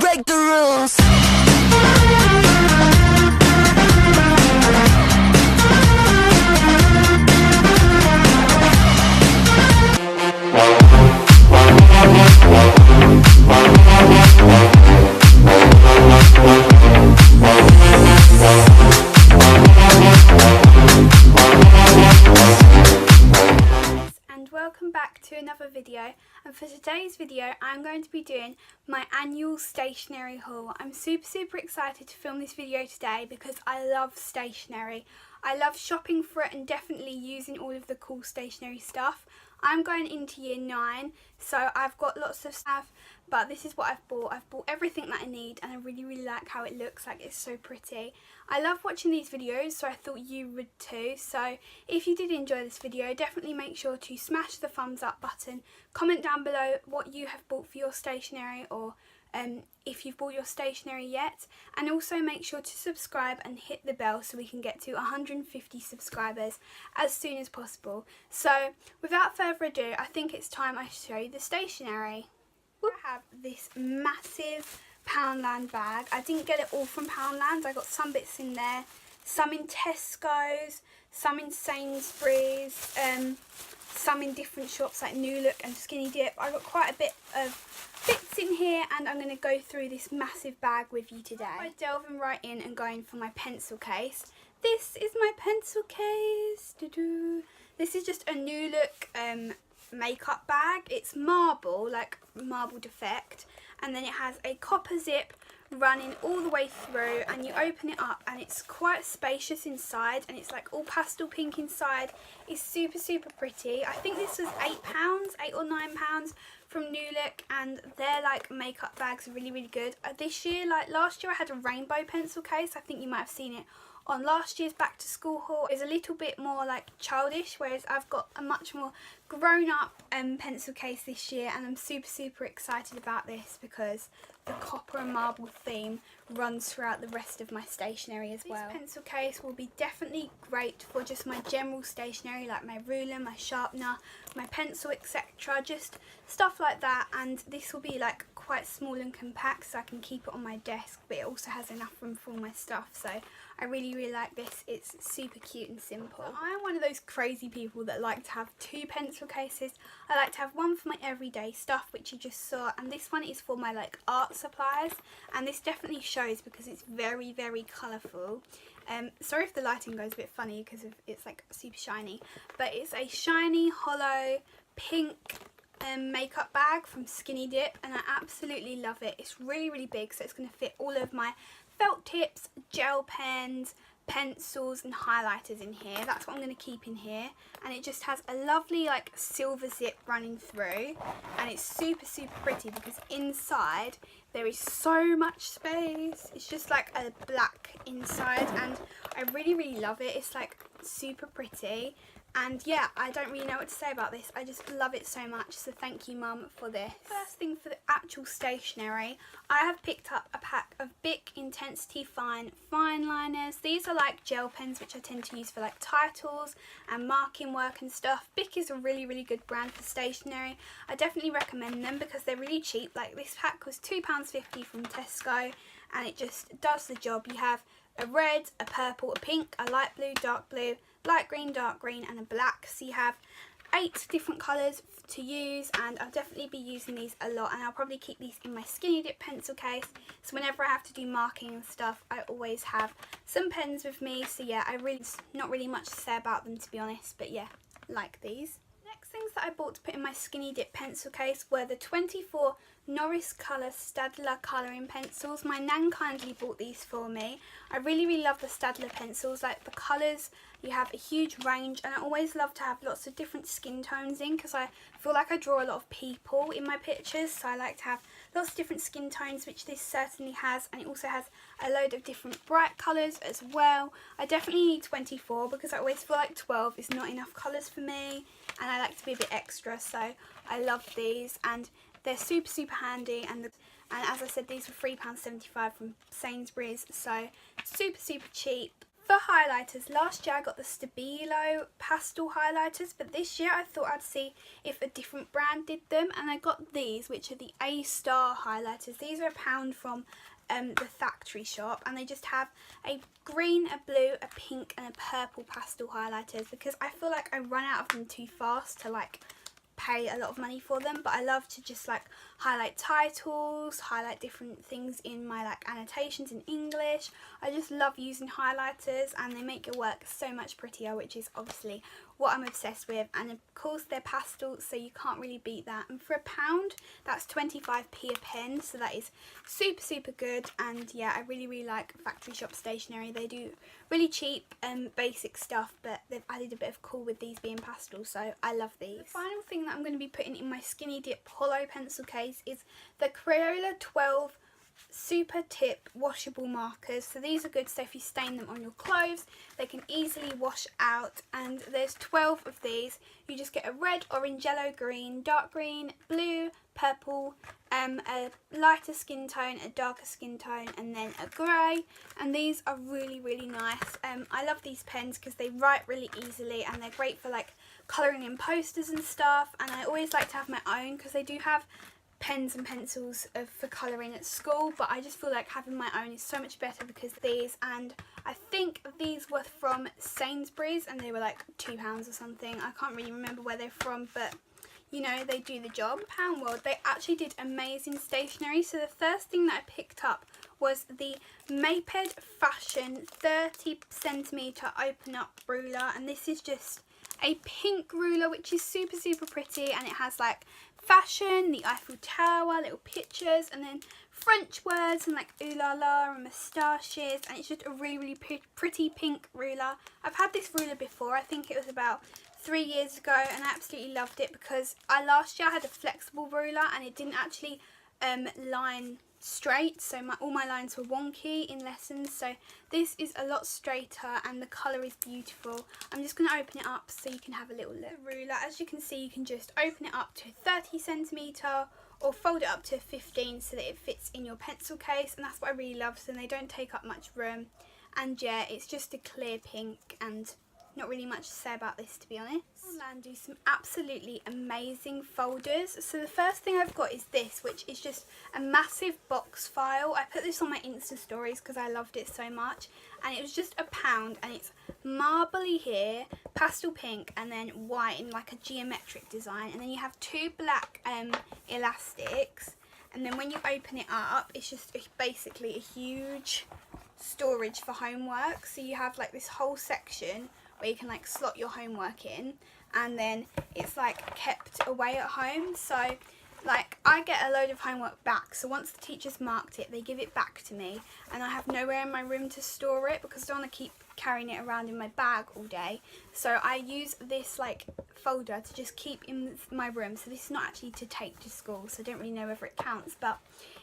break the rules. Welcome back to another video, and for today's video I'm going to be doing my annual stationery haul. I'm super excited to film this video today because I love stationery. I love shopping for it and definitely using all of the cool stationery stuff. I'm going into year 9, so I've got lots of stuff, but this is what I've bought. I've bought everything that I need and I really like how it looks. Like, it's so pretty. I love watching these videos, so I thought you would too. So if you did enjoy this video, definitely make sure to smash the thumbs up button. Comment down below what you have bought for your stationery, or if you've bought your stationery yet, and also make sure to subscribe and hit the bell so we can get to 150 subscribers as soon as possible. So without further ado, I think it's time I show you the stationery. I have this massive Poundland bag. I didn't get it all from Poundland. I got some bits in there, some in Tesco's, some in Sainsbury's, some in different shops like New Look and Skinny Dip. I got quite a bit of bits in here, and I'm going to go through this massive bag with you today. I'm delving right in and going for my pencil case. This is my pencil case. This is just a New Look makeup bag. It's marble, like marble defect, and then it has a copper zip running all the way through, and you open it up and it's quite spacious inside, and it's like all pastel pink inside. It's super pretty. I think this was £8 or £9 from New Look, and their like makeup bags are really good. This year, like last year, I had a rainbow pencil case. I think you might have seen it on last year's back to school haul. It's a little bit more like childish, whereas I've got a much more grown up pencil case this year, and I'm super excited about this because the copper and marble theme runs throughout the rest of my stationery as well. This pencil case will be definitely great for just my general stationery, like my ruler, my sharpener, my pencil, etc. Just stuff like that. And this will be like quite small and compact, so I can keep it on my desk, but it also has enough room for all my stuff. So I really like this. It's super cute and simple. I am one of those crazy people that like to have 2 pencil cases. I like to have one for my everyday stuff, which you just saw, and this one is for my like art supplies, and this definitely shows because it's very colourful. Sorry if the lighting goes a bit funny because it's like super shiny, but it's a shiny hollow pink makeup bag from Skinny Dip, and I absolutely love it. It's really big, so it's going to fit all of my felt tips, gel pens, pencils and highlighters in here. That's what I'm going to keep in here, and it just has a lovely like silver zip running through, and it's super pretty because inside there is so much space. It's just like a black inside, and I really love it. It's like super pretty. And yeah, I don't really know what to say about this. I just love it so much, so thank you Mum for this. First thing for the actual stationery, I have picked up a pack of Bic Intensity Fine liners. These are like gel pens which I tend to use for like titles and marking work and stuff. Bic is a really good brand for stationery. I definitely recommend them because they're really cheap. Like this pack was £2.50 from Tesco, and it just does the job. You have a red, a purple, a pink, a light blue, dark blue, light green, dark green and a black. So you have 8 different colours to use, and I'll definitely be using these a lot, and I'll probably keep these in my Skinny Dip pencil case, so whenever I have to do marking and stuff I always have some pens with me. So yeah, not really much to say about them, to be honest, but yeah, like these. Next things that I bought to put in my Skinny Dip pencil case were the 24 Norris Colour Staedtler colouring pencils. My nan kindly bought these for me. I really love the Staedtler pencils. Like the colours, you have a huge range, and I always love to have lots of different skin tones in because I feel like I draw a lot of people in my pictures, so I like to have lots of different skin tones, which this certainly has, and it also has a load of different bright colours as well. I definitely need 24 because I always feel like 12 is not enough colours for me, and I like to be a bit extra, so I love these, and they're super handy, and as I said, these were £3.75 from Sainsbury's, so super cheap. For highlighters, last year I got the Stabilo pastel highlighters, but this year I thought I'd see if a different brand did them, and I got these, which are the A-Star highlighters. These are £1 from the factory shop, and they just have a green, a blue, a pink and a purple pastel highlighters, because I feel like I run out of them too fast to like pay a lot of money for them. But I love to just like highlight titles, highlight different things in my like annotations in English. I just love using highlighters, and they make your work so much prettier, which is obviously what I'm obsessed with. And of course they're pastels, so you can't really beat that. And for £1, that's 25p a pen, so that is super good. And yeah, I really like factory shop stationery. They do really cheap basic stuff, but they've added a bit of cool with these being pastels, so I love these. The final thing that I'm going to be putting in my Skinny Dip Hollow pencil case is the Crayola 12 super tip washable markers. So these are good, so if you stain them on your clothes they can easily wash out, and there's 12 of these. You just get a red, orange, yellow, green, dark green, blue, purple, a lighter skin tone, a darker skin tone, and then a grey. And these are really nice. I love these pens because they write really easily, and they're great for like colouring in posters and stuff. And I always like to have my own, because they do have pens and pencils for colouring at school, but I just feel like having my own is so much better because of these. And I think these were from Sainsbury's, and they were like £2 or something. I can't really remember where they're from, but you know, they do the job. Pound World, they actually did amazing stationery. So the first thing that I picked up was the Maped Fashion 30cm open up ruler, and this is just a pink ruler which is super pretty, and it has like fashion, the Eiffel Tower, little pictures, and then French words and like ooh la la and moustaches, and it's just a really pretty pink ruler. I've had this ruler before, I think it was about 3 years ago, and I absolutely loved it because last year I had a flexible ruler and it didn't actually line straight, so all my lines were wonky in lessons. So this is a lot straighter and the colour is beautiful. I'm just going to open it up so you can have a little look. The ruler, as you can see, you can just open it up to 30cm or fold it up to 15 so that it fits in your pencil case, and that's what I really love. So they don't take up much room, and yeah, it's just a clear pink, and not really much to say about this, to be honest. I'll do some absolutely amazing folders. So the first thing I've got is this, which is just a massive box file. I put this on my Insta stories because I loved it so much, and it was just £1, and it's marbly here, pastel pink, and then white in like a geometric design, and then you have 2 black elastics, and then when you open it up it's just basically a huge storage for homework. So you have like this whole section where you can like slot your homework in, and then it's like kept away at home. So like I get a load of homework back, so once the teacher's marked it they give it back to me, and I have nowhere in my room to store it because I don't want to keep carrying it around in my bag all day. So I use this like folder to just keep in my room. So this is not actually to take to school, so I don't really know whether it counts, but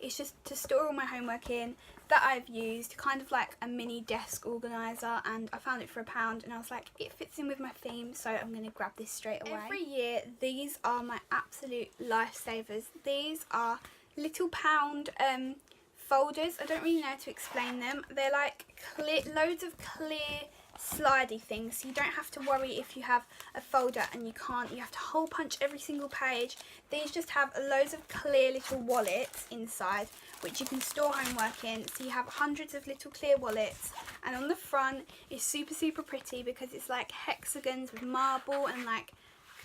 it's just to store all my homework in that I've used, kind of like a mini desk organiser, and I found it for £1 and I was like, it fits in with my theme, so I'm going to grab this straight away. Every year these are my absolute lifesavers. These are little pound folders. I don't really know how to explain them. They're like loads of clear slidey things, so you don't have to worry if you have a folder and you have to hole punch every single page. These just have loads of clear little wallets inside which you can store homework in, so you have hundreds of little clear wallets. And on the front is super pretty because it's like hexagons with marble and like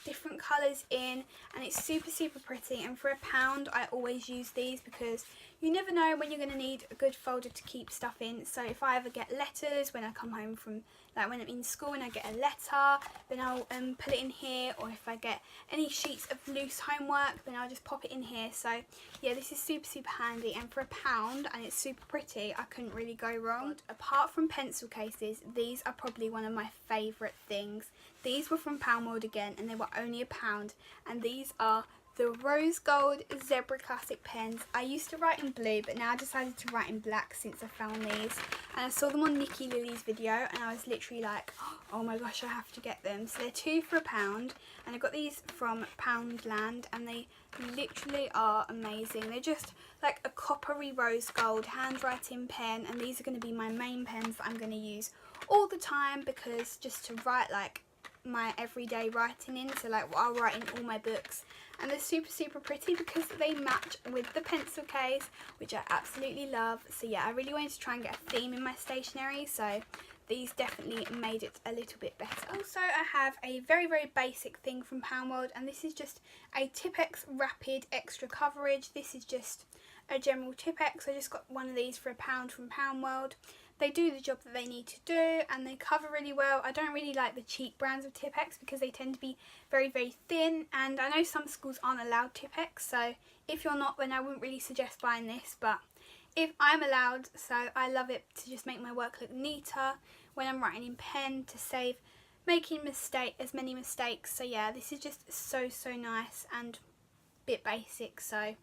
different colours in, and it's super pretty. And for £1 I always use these because you never know when you're going to need a good folder to keep stuff in. So if I ever get letters when I come home from, like when I'm in school and I get a letter, then I'll put it in here, or if I get any sheets of loose homework then I'll just pop it in here. So yeah, this is super handy, and for £1 and it's super pretty, I couldn't really go wrong. Apart from pencil cases, these are probably one of my favourite things. These were from Pound World again, and they were only £1, and these are the Rose Gold Zebra Classic pens. I used to write in blue, but now I decided to write in black since I found these. And I saw them on Nikki Lily's video, and I was literally like, oh my gosh, I have to get them. So they're 2 for £1, and I got these from Poundland, and they literally are amazing. They're just like a coppery rose gold handwriting pen, and these are going to be my main pens that I'm going to use all the time, because just to write like my everyday writing in, so like I'll write in all my books, and they're super pretty because they match with the pencil case, which I absolutely love. So yeah, I really wanted to try and get a theme in my stationery, so these definitely made it a little bit better. Also, I have a very basic thing from Poundworld, and this is just a Tipp-Ex Rapid Extra Coverage. This is just a general Tipp-Ex. I just got one of these for £1 from Poundworld. They do the job that they need to do, and they cover really well. I don't really like the cheap brands of Tipp-Ex because they tend to be very thin, and I know some schools aren't allowed Tipp-Ex, so if you're not, then I wouldn't really suggest buying this, but if I'm allowed, so I love it to just make my work look neater when I'm writing in pen, to save making as many mistakes. So yeah, this is just so nice and a bit basic, so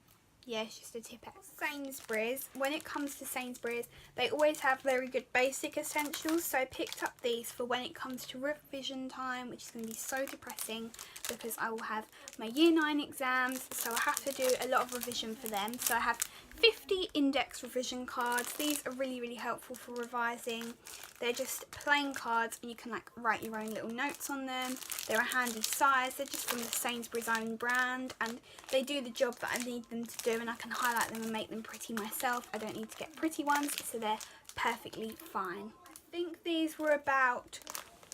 yeah, it's just a Tipp-Ex. Sainsbury's, when it comes to Sainsbury's, they always have very good basic essentials, so I picked up these for when it comes to revision time, which is going to be so depressing because I will have my Year 9 exams, so I have to do a lot of revision for them. So I have 50 index revision cards. These are really helpful for revising. They're just plain cards, and you can like write your own little notes on them. They're a handy size. They're just from the Sainsbury's own brand, and they do the job that I need them to do, and I can highlight them and make them pretty myself. I don't need to get pretty ones, so they're perfectly fine. I think these were about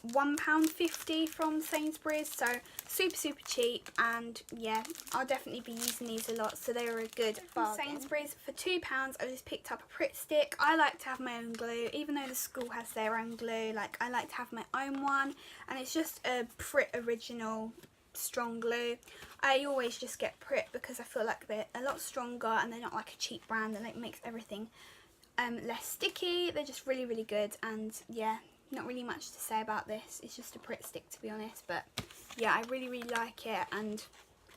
£1.50 from Sainsbury's, so super cheap, and yeah, I'll definitely be using these a lot, so they were a good bargain. Sainsbury's for £2 I just picked up a Pritt stick. I like to have my own glue, even though the school has their own glue. Like, I like to have my own one, and it's just a Pritt original strong glue. I always just get Pritt because I feel like they're a lot stronger, and they're not like a cheap brand that like makes everything less sticky. They're just really good, and yeah, not really much to say about this. It's just a Pritt stick, to be honest, but yeah, I really like it, and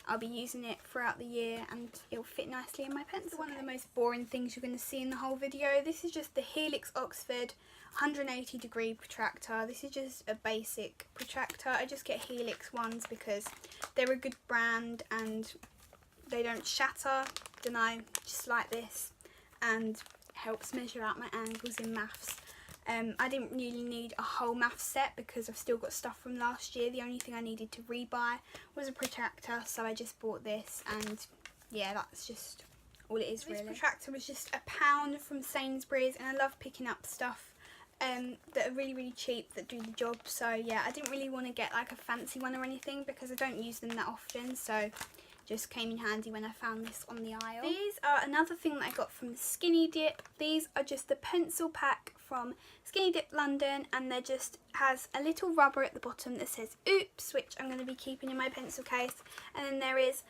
I'll be using it throughout the year, and it'll fit nicely in my pencil. One of the most boring things you're going to see in the whole video. This is just the Helix Oxford 180-degree protractor. This is just a basic protractor. I just get Helix ones because they're a good brand and they don't shatter. Then I just like this, and helps measure out my angles in maths. I didn't really need a whole math set because I've still got stuff from last year. The only thing I needed to rebuy was a protractor, so I just bought this, and yeah, that's just all it is really. This protractor was just £1 from Sainsbury's, and I love picking up stuff that are really cheap that do the job. So yeah, I didn't really want to get like a fancy one or anything because I don't use them that often, so just came in handy when I found this on the aisle. These are another thing that I got from Skinny Dip. These are just the pencil pack from Skinny Dip London, and they just has a little rubber at the bottom that says oops, which I'm going to be keeping in my pencil case, and then there is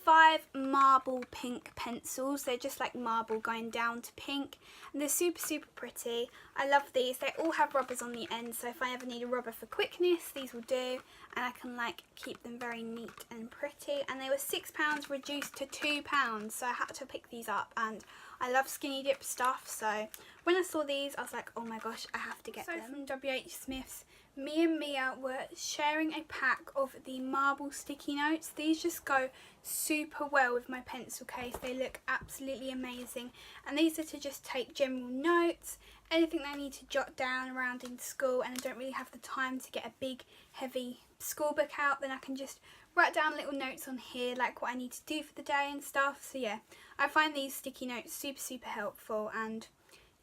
5 marble pink pencils. They're just like marble going down to pink, and they're super pretty. I love these. They all have rubbers on the end, so if I ever need a rubber for quickness, these will do, and I can like keep them very neat and pretty. And they were £6 reduced to £2, so I had to pick these up, and I love Skinny Dip stuff, so when I saw these I was like, oh my gosh, I have to get them. From WH Smith's, me and Mia were sharing a pack of the marble sticky notes. These just go super well with my pencil case. They look absolutely amazing, and these are to just take general notes, anything that I need to jot down around in school, and I don't really have the time to get a big heavy school book out, then I can just write down little notes on here like what I need to do for the day and stuff. So yeah, I find these sticky notes super helpful, and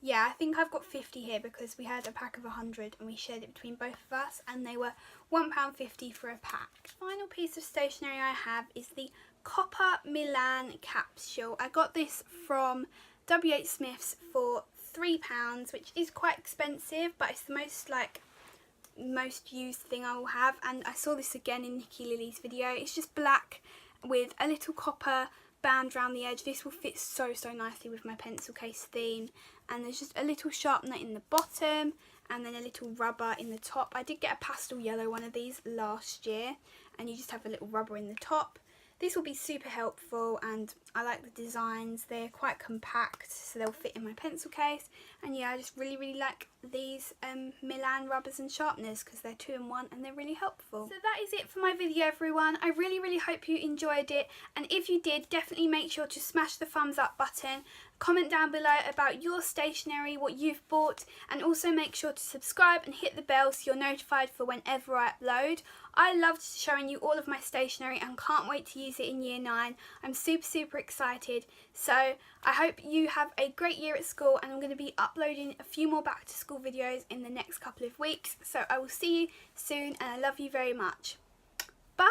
yeah, I think I've got 50 here because we had a pack of 100 and we shared it between both of us, and they were £1.50 for a pack. Final piece of stationery I have is the Copper Milan capsule. I got this from WH Smith's for £3, which is quite expensive, but it's the most used thing I will have, and I saw this again in Nikki Lily's video. It's just black with a little copper band around the edge. This will fit so nicely with my pencil case theme, and there's just a little sharpener in the bottom and then a little rubber in the top. I did get a pastel yellow one of these last year, and you just have a little rubber in the top. this will be super helpful, and I like the designs. They're quite compact, so they'll fit in my pencil case. And yeah, I just really like these Milan rubbers and sharpeners because they're 2-in-1 and they're really helpful. So that is it for my video, everyone. I really hope you enjoyed it, and if you did, definitely make sure to smash the thumbs up button. Comment down below about your stationery, what you've bought, and also make sure to subscribe and hit the bell so you're notified for whenever I upload. I loved showing you all of my stationery and can't wait to use it in year 9. I'm super excited. So I hope you have a great year at school, and I'm going to be uploading a few more back to school videos in the next couple of weeks. So I will see you soon, and I love you very much. Bye!